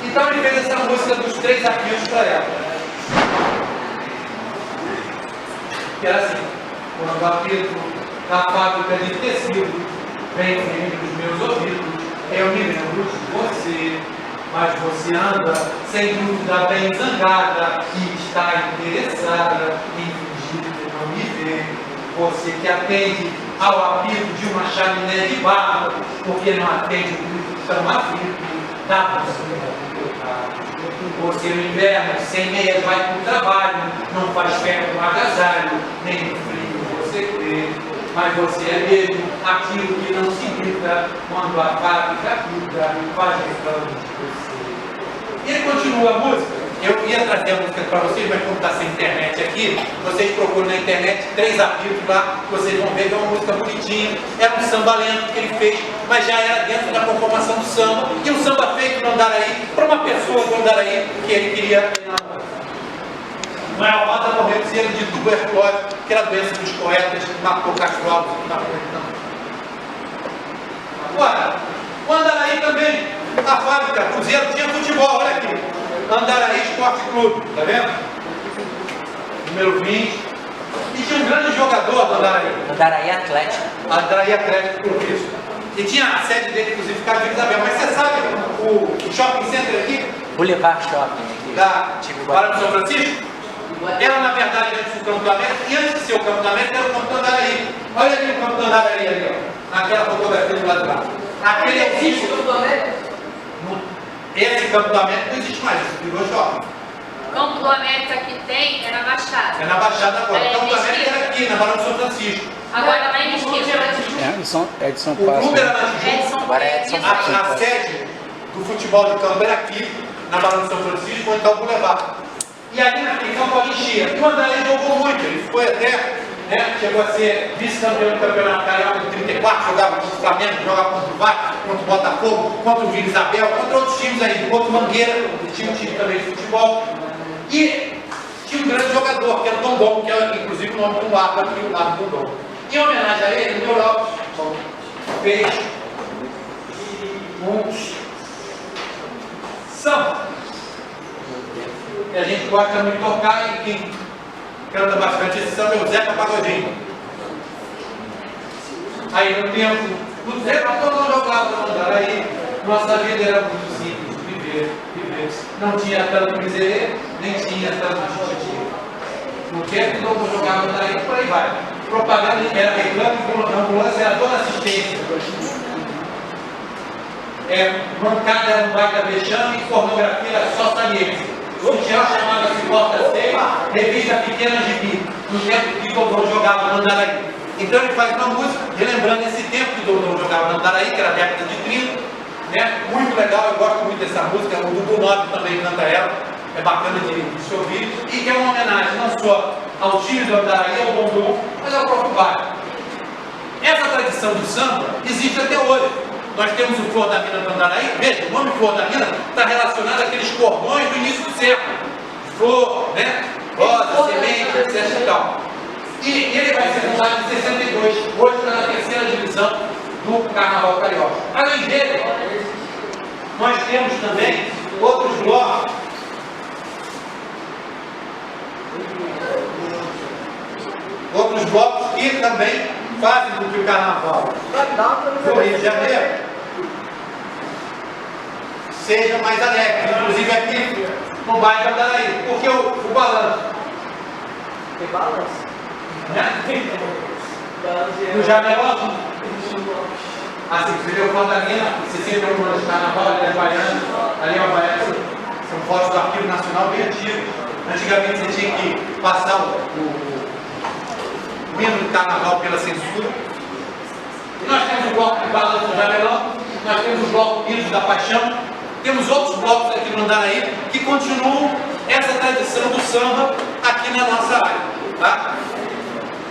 Então ele fez essa música dos 3 apitos para ela. Que era assim: quando o apito da fábrica de tecido vem dos meus ouvidos, eu me lembro de você, mas você anda sem dúvida bem zangada e está interessada em fingir que não me vê. Você que atende ao apito de uma chaminé de barro, porque não atende o grito tão aflito da música. Você no inverno, sem meias, vai para o trabalho, não faz fé no agasalho, nem no frio você crê. Mas você é mesmo aquilo que não se grita quando a fábrica grita e faz reclamo de você. E ele continua a música. Eu ia trazer a música para vocês, mas como está sem internet aqui, vocês procuram na internet 3 apitos lá, vocês vão ver que é uma música bonitinha. Era um samba lento que ele fez, mas já era dentro da conformação do samba. E um samba feito no Andaraí, para uma pessoa do Andaraí que ele queria enamorar. Manuel Rota morreu de de tuberculose, que era a doença dos poetas, que matou Castro Alves e Napoleão. Agora, o Andaraí também, a fábrica, Cruzeiro, tinha futebol, olha aqui. Andaraí Esporte Clube, tá vendo? Número 20. E tinha um grande jogador do Andaraí. Andaraí Atlético. Andaraí Atlético, por isso. E tinha a sede dele, inclusive, ficava em Vila Isabel. Mas você sabe o shopping center aqui? Boulevard Shopping. Aqui. Da Barão de São Francisco? Era, na verdade, antes do Campo do América, e antes de ser o Campo do América, era o Campo do Andaraí. Olha ali o Campo do Andaraí ali, ó. Naquela fotografia do lado de lá. Aquele existe. Campo do América? Esse Campo do América não existe mais, isso virou shopping. Campo do América que tem é na Baixada. É na Baixada agora. O Campo do É América era aqui, na Barão de São Francisco. Agora lá em Mesquita. É de São O Paulo. clube era na É de Tijuca. São Agora é de São Paulo. A sede do futebol de campo era aqui, na Barão de São Francisco, onde está o Boulevard. E ali naquele campo ali enchia. E o Andaraí jogou muito, ele foi até, né, chegou a ser vice-campeão do Campeonato Carioca em 34, jogava contra o Flamengo, jogava contra o Vasco, contra o Botafogo, contra o Vila Isabel, contra outros times aí, contra o Mangueira, que tinha um time também de futebol. E tinha um grande jogador, que era o Dondon, que é inclusive o nome do lado aqui, o lado do Dondon. Em homenagem a ele, o meu Lopes fez um samba. E a gente gosta muito de tocar, e quem canta bastante esse samba é o Zeca Pagodinho. Aí no tempo, o Zeca não jogava no Andaraí, nossa vida era muito simples, viver. Não tinha tanto miserê, nem tinha tanto tititi. No tempo que não jogava no Andaraí, por aí vai. Propaganda era reclame, ambulância era toda assistência. Mancada era um baita vexame e pornografia era só saliência. O Tiel chamava-se Porta Seis, revista Pequena Gibi, no tempo que Dodô jogava no Andaraí. Então ele faz uma música, relembrando esse tempo que Dodô jogava no Andaraí, que era a década de 30, né? Muito legal, eu gosto muito dessa música, o Dudu Nobre também canta ela, é bacana de se ouvir, e que é uma homenagem não só ao time do Andaraí, ao Dodô, mas ao próprio bairro. Essa tradição do samba existe até hoje. Nós temos o Flor da Mina do Andaraí, veja, o nome Flor da Mina está relacionado àqueles cordões do início do século. Flor, né? Rosa, semente, etc e tal. E ele vai ser fundado em 62, hoje está na 3ª divisão do Carnaval Carioca. Além dele, nós temos também outros blocos. Outros blocos que também fazem com que o Carnaval do Rio de Janeiro seja mais alegre, inclusive aqui no bairro de Andaraí, porque o balanço. Tem balanço? Né? No Jamelão, assim, você vê o Flor da Mina, você sempre é um de carnaval, ali é baiano, ali é o baiano, são fotos do Arquivo Nacional bem antigo. Antigamente você tinha que passar o hino do carnaval pela censura. E nós temos o bloco de balanço do Jamelão, nós temos o bloco Hinos da Paixão. Temos outros blocos aqui no Andaraí que continuam essa tradição do samba aqui na nossa área. Tá?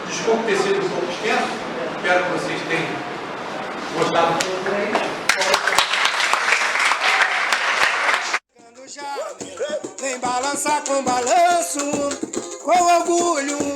Desculpe ter sido um pouco extenso, espero que vocês tenham gostado. Vem balançar com balanço, com orgulho